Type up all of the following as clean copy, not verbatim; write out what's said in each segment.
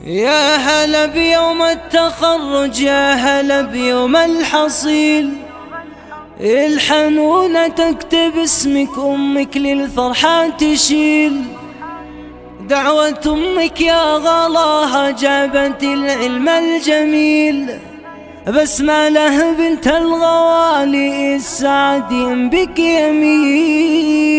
يا هلا بيوم التخرج، يا هلا بيوم الحصيل. الحنونة تكتب اسمك، أمك للفرحة تشيل. دعوة أمك يا غلاها جابت العلم الجميل. بسملة بنت الغوالي السعد بك يميل.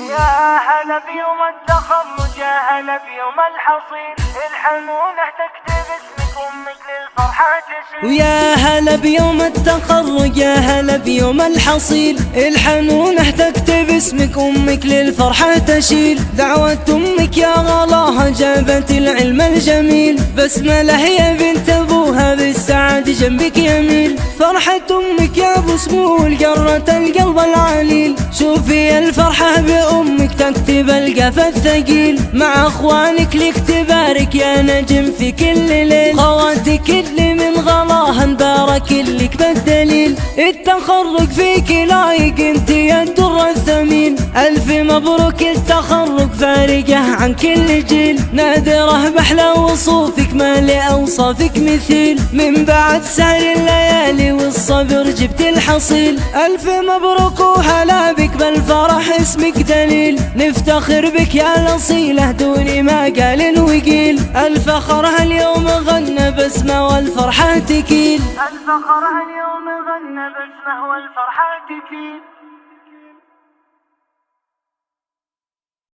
يا هلا بيوم التخرج، يا هلا بيوم الحصيل. الحنونة تكتب اسمك، أمك للفرحة تشيل. ويا هلا بيوم التخرج، يا هلا بيوم الحصيل. الحنونة تكتب اسمك، أمك للفرحة تشيل. دعوة أمك يا غلاها جابت العلم الجميل. بسملة يا بنت أبوها بالسعد جنبك يميل. فرحة أمك يا أبو سمول قرت القلب العليل. شوفي الفرحة بأمك تكتب القفا الثقيل. مع أخوانك لك تبارك يا نجم في كل ليل. خواتك اللي من غلاها نبارك لك بالدليل. التخرج فيك لايق انت يا الدر الثمين. ألف مبروك التخرج فارقة عن كل جيل. نادرة بأحلى وصوفك ما لأوصافك مثيل. من بعد سهر الليالي والصبر جبت الحصيل. ألف مبروك وهلا بك بالفرح اسمك دليل. نفتخر بك يا الأصيلة دون ما قال الوقيل. الفخر اليوم غنى بسمة والفرحة تكيل. الفخر اليوم غنى باسمه والفرحة تكيل.